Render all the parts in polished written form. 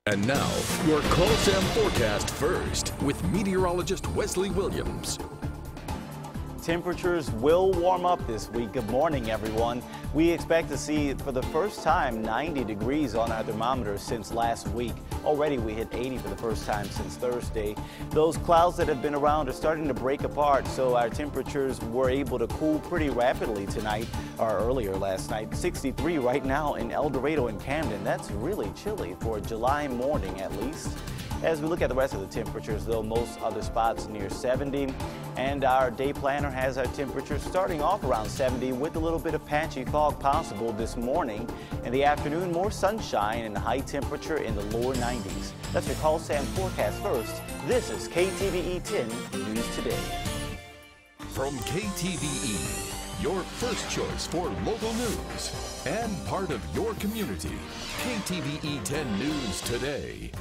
And now, your Call Sam forecast first with meteorologist Wesley Williams. Temperatures will warm up this week. Good morning, everyone. We expect to see for the first time 90 degrees on our thermometer since last week. Already we hit 80 for the first time since Thursday. Those clouds that have been around are starting to break apart, so our temperatures were able to cool pretty rapidly tonight or earlier last night. 63 right now in El Dorado and Camden. That's really chilly for a July morning at least. As we look at the rest of the temperatures, though, most other spots near 70, and our day planner has our temperatures starting off around 70 with a little bit of patchy fog possible this morning. In the afternoon, more sunshine and a high temperature in the lower 90s. That's your Call Sam forecast first. This is KTVE 10 News Today. From KTVE, your first choice for local news and part of your community. KTVE 10 News Today.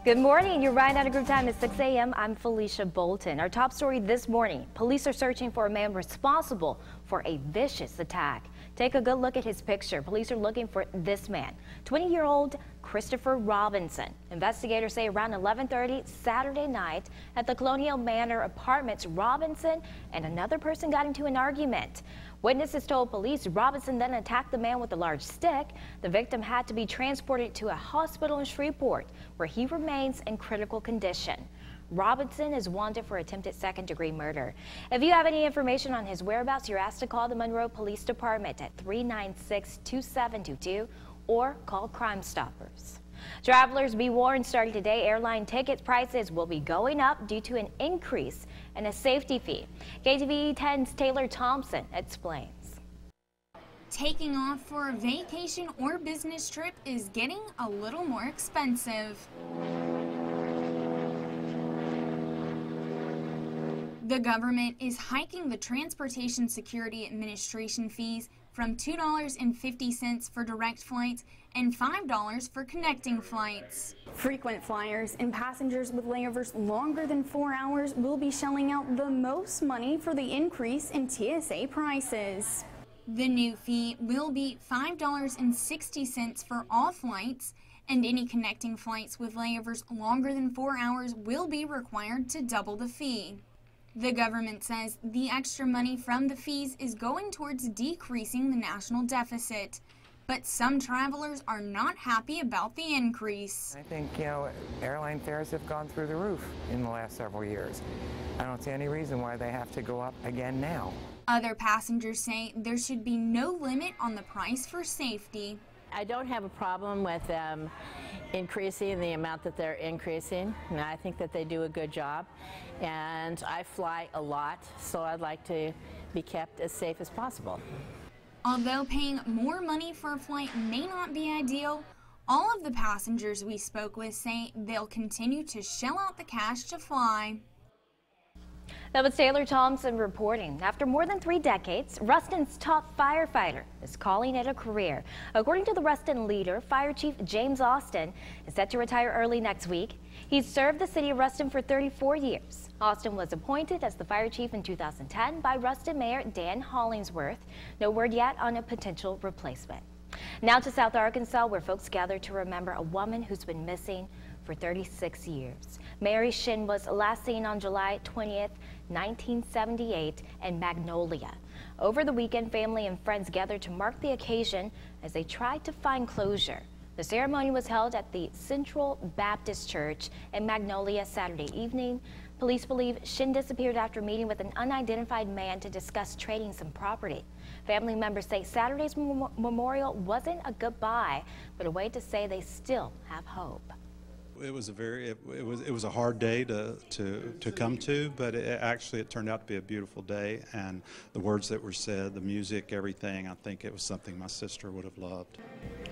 Good morning. Your ride out of group time is 6 a.m. I'm Felicia Bolton. Our top story this morning. Police are searching for a man responsible for a vicious attack. Take a good look at his picture. Police are looking for this man, 20-year-old Christopher Robinson. Investigators say around 11:30 Saturday night at the Colonial Manor Apartments, Robinson and another person got into an argument. Witnesses told police Robinson then attacked the man with a large stick. The victim had to be transported to a hospital in Shreveport, where he remains in critical condition. Robinson is wanted for attempted second-degree murder. If you have any information on his whereabouts, you're asked to call the Monroe Police Department at 396-2722 or call Crime Stoppers. Travelers, be warned, starting today, airline ticket prices will be going up due to an increase in a safety fee. KTVE 10's Taylor Thompson explains. Taking off for a vacation or business trip is getting a little more expensive. The government is hiking the Transportation Security Administration fees from $2.50 for direct flights and $5 for connecting flights. Frequent flyers and passengers with layovers longer than 4 hours will be shelling out the most money for the increase in TSA prices. The new fee will be $5.60 for all flights, and any connecting flights with layovers longer than 4 hours will be required to double the fee. The government says the extra money from the fees is going towards decreasing the national deficit. But some travelers are not happy about the increase. I think, airline fares have gone through the roof in the last several years. I don't see any reason why they have to go up again now. Other passengers say there should be no limit on the price for safety. I don't have a problem with them increasing the amount that they're increasing, and I think that they do a good job. And I fly a lot, so I'd like to be kept as safe as possible. Although paying more money for a flight may not be ideal, all of the passengers we spoke with say they'll continue to shell out the cash to fly. That was Taylor Thompson reporting. After more than 3 decades, Ruston's top firefighter is calling it a career. According to the Ruston leader, Fire Chief James Austin is set to retire early next week. He's served the city of Ruston for 34 years. Austin was appointed as the fire chief in 2010 by Ruston Mayor Dan Hollingsworth. No word yet on a potential replacement. Now to South Arkansas, where folks gather to remember a woman who's been missing for 36 years. Mary Shin was last seen on July 20th, 1978 in Magnolia. Over the weekend, family and friends gathered to mark the occasion as they tried to find closure. The ceremony was held at the Central Baptist Church in Magnolia Saturday evening. Police believe Shin disappeared after meeting with an unidentified man to discuss trading some property. Family members say Saturday's memorial wasn't a goodbye, but a way to say they still have hope. It was a hard day to come to, but it turned out to be a beautiful day, and the words that were said, the music, everything, I think it was something my sister would have loved.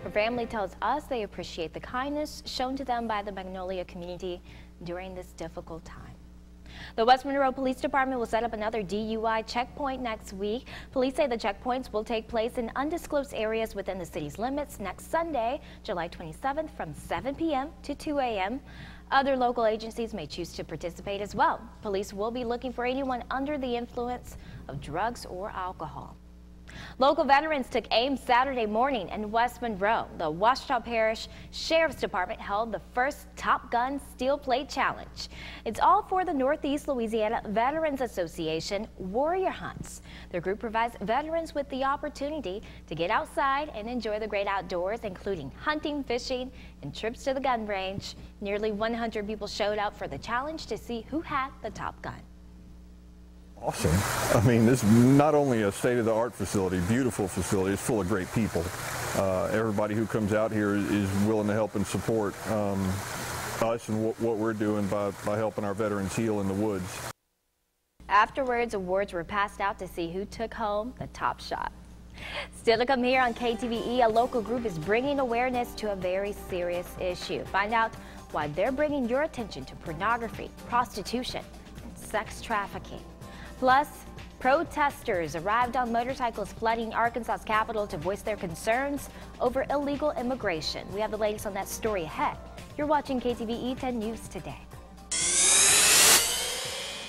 Her family tells us they appreciate the kindness shown to them by the Magnolia community during this difficult time. The West Monroe Police Department will set up another DUI checkpoint next week. Police say the checkpoints will take place in undisclosed areas within the city's limits next Sunday, July 27th from 7 p.m. to 2 a.m. Other local agencies may choose to participate as well. Police will be looking for anyone under the influence of drugs or alcohol. Local veterans took aim Saturday morning in West Monroe. The Ouachita Parish Sheriff's Department held the first Top Gun Steel Plate Challenge. It's all for the Northeast Louisiana Veterans Association Warrior Hunts. The group provides veterans with the opportunity to get outside and enjoy the great outdoors, including hunting, fishing, and trips to the gun range. Nearly 100 people showed up for the challenge to see who had the top gun. Awesome. I mean, this is not only a state-of-the-art facility, beautiful facility, it's full of great people. Everybody who comes out here is willing to help and support us and what we're doing by helping our veterans heal in the woods. Afterwards, awards were passed out to see who took home the top shot. Still to come here on KTVE, a local group is bringing awareness to a very serious issue. Find out why they're bringing your attention to pornography, prostitution, and sex trafficking. Plus, protesters arrived on motorcycles flooding Arkansas's capital to voice their concerns over illegal immigration. We have the latest on that story ahead. You're watching KTVE 10 News today.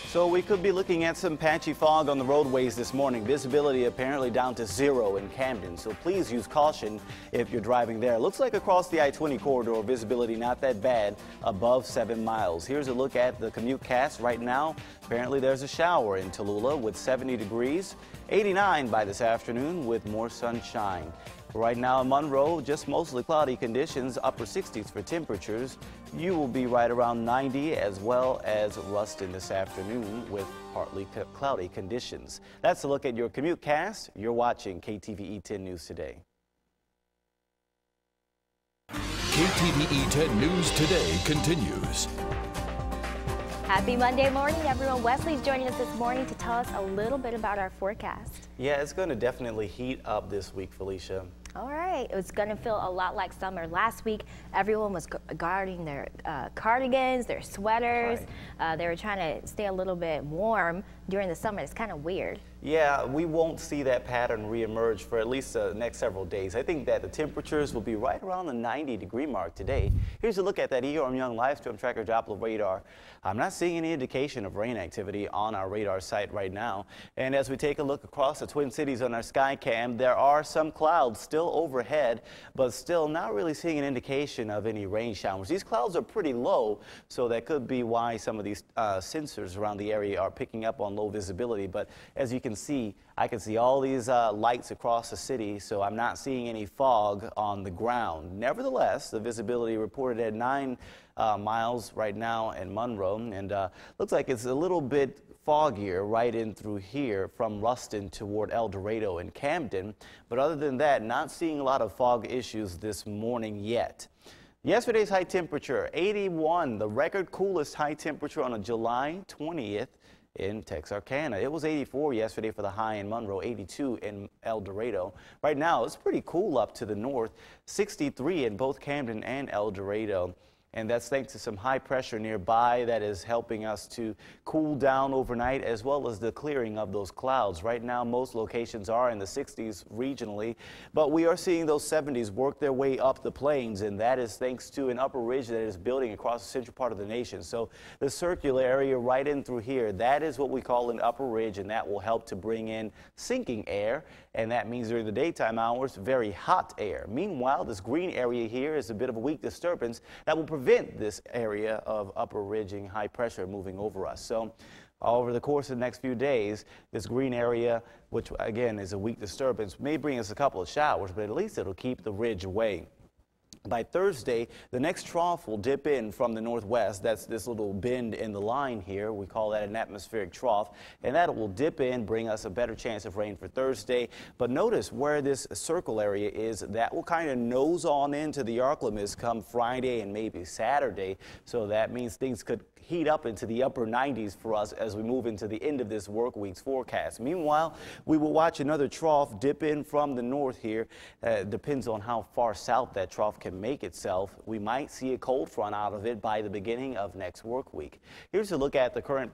So we could be looking at some patchy fog on the roadways this morning. Visibility apparently down to 0 in Camden, so please use caution if you're driving there. Looks like across the I-20 corridor, visibility not that bad, above 7 miles. Here's a look at the commute cast right now. Apparently there's a shower in Tallulah with 70 degrees, 89 by this afternoon with more sunshine. Right now in Monroe, just mostly cloudy conditions, upper 60s for temperatures. You will be right around 90, as well as Ruston this afternoon with partly cloudy conditions. That's a look at your commute cast. You're watching KTVE 10 News today. KTVE 10 News today continues. Happy Monday morning, everyone. Wesley's joining us this morning to tell us a little bit about our forecast. Yeah, it's going to definitely heat up this week, Felicia. All right, it's going to feel a lot like summer. Last week, everyone was guarding their cardigans, their sweaters. Right. They were trying to stay a little bit warm during the summer. It's kind of weird. Yeah, we won't see that pattern reemerge for at least the next several days. I think that the temperatures will be right around the 90-degree mark today. Here's a look at that ERM Young live storm tracker Doppler radar. I'm not seeing any indication of rain activity on our radar site right now. And as we take a look across the Twin Cities on our sky cam, there are some clouds still overhead, but still not really seeing an indication of any rain showers. These clouds are pretty low, so that could be why some of these sensors around the area are picking up on low visibility. But as you can see, I can see all these lights across the city, so I'm not seeing any fog on the ground. Nevertheless, the visibility reported at 9 miles right now in Monroe, and looks like it's a little bit foggier right in through here from Ruston toward El Dorado and Camden. But other than that, not seeing a lot of fog issues this morning yet. Yesterday's high temperature, 81, the record coolest high temperature on a July 20th in Texarkana. It was 84 yesterday for the high in Monroe, 82 in El Dorado. Right now, it's pretty cool up to the north, 63 in both Camden and El Dorado. And that's thanks to some high pressure nearby that is helping us to cool down overnight, as well as the clearing of those clouds. Right now, most locations are in the 60s regionally, but we are seeing those 70s work their way up the plains, and that is thanks to an upper ridge that is building across the central part of the nation. So the circular area right in through here, that is what we call an upper ridge, and that will help to bring in sinking air, and that means during the daytime hours, very hot air. Meanwhile, this green area here is a bit of a weak disturbance that will prevent this area of upper ridging high pressure moving over us. So over the course of the next few days, this green area, which again is a weak disturbance, may bring us a couple of showers, but at least it'll keep the ridge away. By Thursday, the next trough will dip in from the northwest. That's this little bend in the line here. We call that an atmospheric trough. And that will dip in, bring us a better chance of rain for Thursday. But notice where this circle area is, that will kind of nose on into the Arclamist come Friday and maybe Saturday. So that means things could heat up into the upper 90s for us as we move into the end of this work week's forecast. Meanwhile, we will watch another trough dip in from the north here. Depends on how far south that trough can make itself. We might see a cold front out of it by the beginning of next work week. Here's a look at the current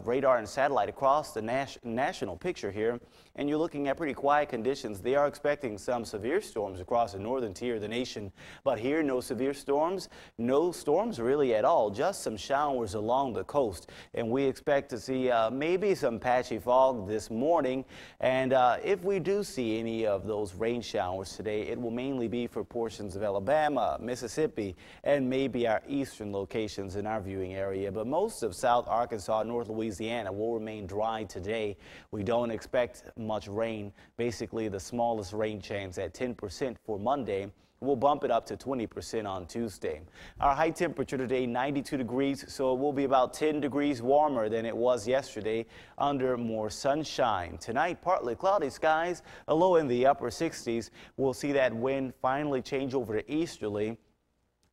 radar and satellite across the national picture here, and you're looking at pretty quiet conditions. They are expecting some severe storms across the northern tier of the nation, but here no severe storms, no storms really at all, just some showers showers along the coast, and we expect to see maybe some patchy fog this morning. And if we do see any of those rain showers today, it will mainly be for portions of Alabama, Mississippi, and maybe our eastern locations in our viewing area. But most of South Arkansas, North Louisiana will remain dry today. We don't expect much rain. Basically, the smallest rain chance at 10% for Monday. We'll bump it up to 20% on Tuesday. Our high temperature today, 92 degrees, so it will be about 10 degrees warmer than it was yesterday under more sunshine. Tonight, partly cloudy skies, a low in the upper 60s. We'll see that wind finally change over to easterly.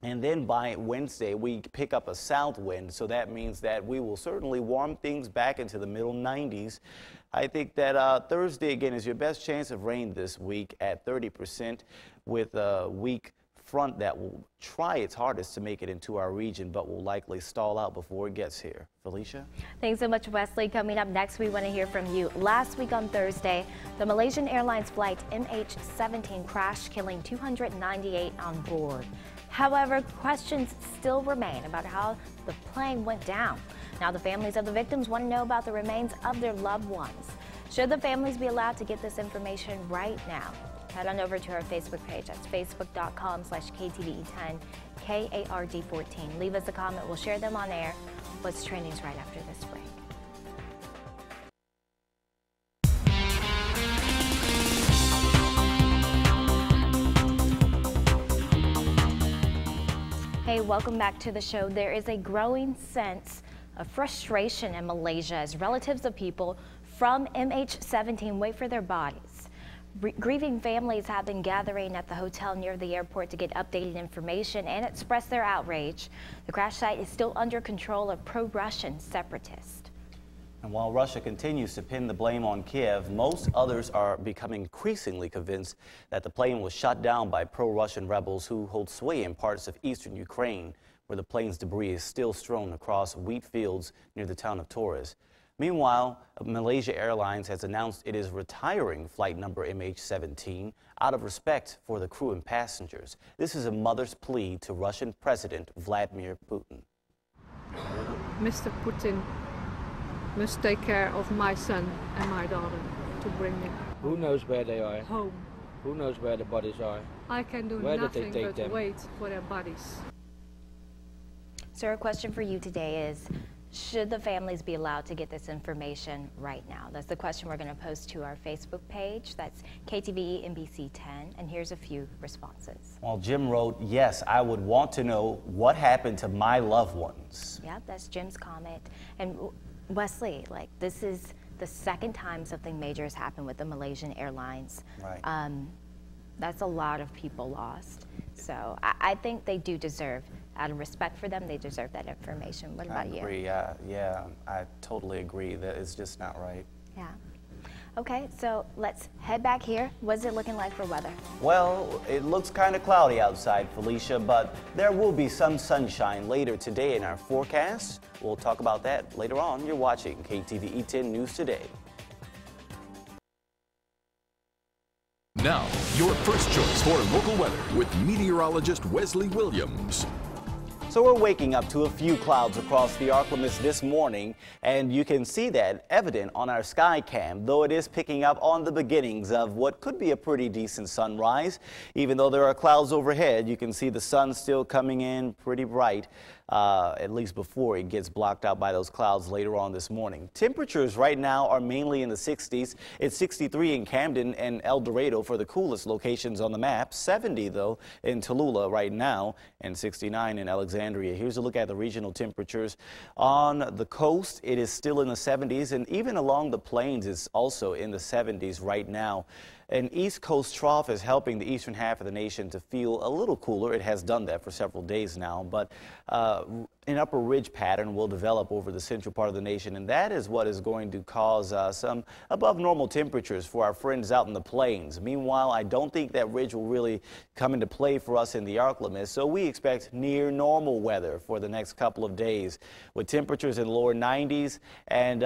And then by Wednesday, we pick up a south wind, so that means that we will certainly warm things back into the middle 90s. I think that Thursday, again, is your best chance of rain this week at 30%, with a weak front that will try its hardest to make it into our region, but will likely stall out before it gets here. Felicia? Thanks so much, Wesley. Coming up next, we want to hear from you. Last week on Thursday, the Malaysian Airlines flight MH17 crashed, killing 298 on board. However, questions still remain about how the plane went down. Now, the families of the victims want to know about the remains of their loved ones. Should the families be allowed to get this information right now? Head on over to our Facebook page. That's facebook.com/KTVE10, KARD14. Leave us a comment. We'll share them on air. What's trending right after this break. Hey, welcome back to the show. There is a growing sense of frustration in Malaysia as relatives of people from MH17 wait for their bodies. Grieving families have been gathering at the hotel near the airport to get updated information and express their outrage. The crash site is still under control of pro-Russian separatists. And while Russia continues to pin the blame on Kiev, most others are becoming increasingly convinced that the plane was shot down by pro-Russian rebels who hold sway in parts of eastern Ukraine, where the plane's debris is still strewn across wheat fields near the town of Torres. Meanwhile, Malaysia Airlines has announced it is retiring flight number MH17 out of respect for the crew and passengers. This is a mother's plea to Russian President Vladimir Putin. Mr. Putin must take care of my son and my daughter to bring them home. Who knows where they are? Home. Who knows where the bodies are? I can do Where nothing did they take but them? wait for their bodies. So our question for you today is, should the families be allowed to get this information right now? That's the question we're going to post to our Facebook page. That's KTVE NBC 10. And here's a few responses. Well, Jim wrote, yes, I would want to know what happened to my loved ones. Yeah, that's Jim's comment. And Wesley, like, this is the second time something major has happened with the Malaysian Airlines. Right. That's a lot of people lost. So I think they do deserve, out of respect for them, they deserve that information. What about you? I agree. Yeah, I totally agree that it's just not right. Yeah. Okay, so let's head back here. What's it looking like for weather? Well, it looks kind of cloudy outside, Felicia, but there will be some sunshine later today in our forecast. We'll talk about that later on. You're watching KTVE 10 News Today. Now, your first choice for local weather with meteorologist Wesley Williams. So we're waking up to a few clouds across the Arklamis this morning, and you can see that evident on our sky cam, though it is picking up on the beginnings of what could be a pretty decent sunrise. Even though there are clouds overhead, you can see the sun still coming in pretty bright, at least before it gets blocked out by those clouds later on this morning. Temperatures right now are mainly in the 60s. It's 63 in Camden and El Dorado for the coolest locations on the map. 70 though in Tallulah right now, and 69 in Alexandria. Here's a look at the regional temperatures. On the coast, it is still in the 70s, and even along the plains, it's also in the 70s right now. An East Coast trough is helping the eastern half of the nation to feel a little cooler. It has done that for several days now, but an upper ridge pattern will develop over the central part of the nation, and that is what is going to cause some above normal temperatures for our friends out in the plains. Meanwhile, I don't think that ridge will really come into play for us in the Arklamis, so we expect near normal weather for the next couple of days with temperatures in the lower 90s and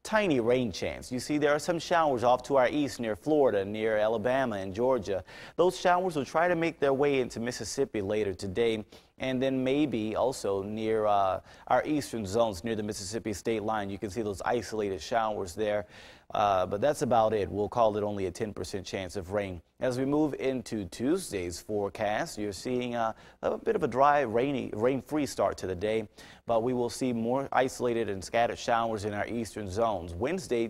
tiny rain chance. You see, there are some showers off to our east near Florida, near Alabama and Georgia. Those showers will try to make their way into Mississippi later today. and then maybe also near our eastern zones near the Mississippi state line. You can see those isolated showers there. But that's about it. We'll call it only a 10% chance of rain. As we move into Tuesday's forecast, you're seeing a bit of a dry, rain-free start to the day, but we will see more isolated and scattered showers in our eastern zones. Wednesday,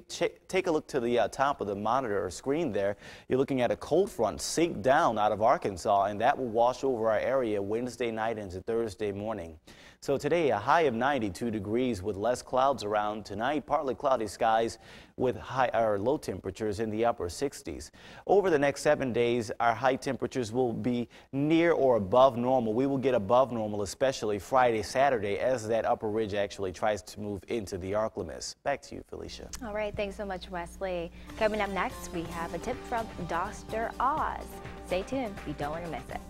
take a look to the top of the monitor or screen there. You're looking at a cold front sink down out of Arkansas, and that will wash over our area Wednesday night into Thursday morning. So today, a high of 92 degrees with less clouds around. Tonight, partly cloudy skies with high or low temperatures in the upper 60s. Over the next 7 days, our high temperatures will be near or above normal. We will get above normal, especially Friday, Saturday, as that upper ridge actually tries to move into the Arklamis. Back to you, Felicia. All right, thanks so much, Wesley. Coming up next, we have a tip from Dr. Oz. Stay tuned, you don't want to miss it.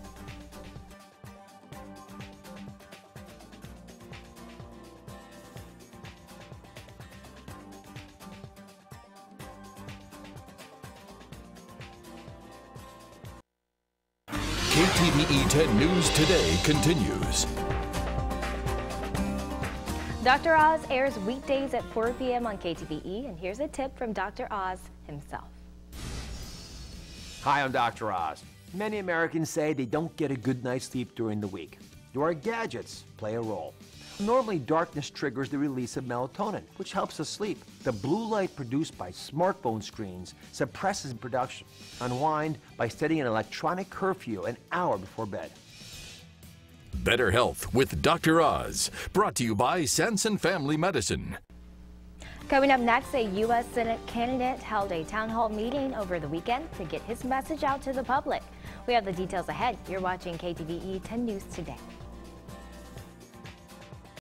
KTVE 10 News Today continues. Dr. Oz airs weekdays at 4 p.m. on KTVE, and here's a tip from Dr. Oz himself. Hi, I'm Dr. Oz. Many Americans say they don't get a good night's sleep during the week. Your gadgets play a role. Normally, darkness triggers the release of melatonin, which helps us sleep. The blue light produced by smartphone screens suppresses production. Unwind by setting an electronic curfew an hour before bed. Better Health with Dr. Oz, brought to you by Sanson Family Medicine. Coming up next, a U.S. Senate candidate held a town hall meeting over the weekend to get his message out to the public. We have the details ahead. You're watching KTVE 10 News Today.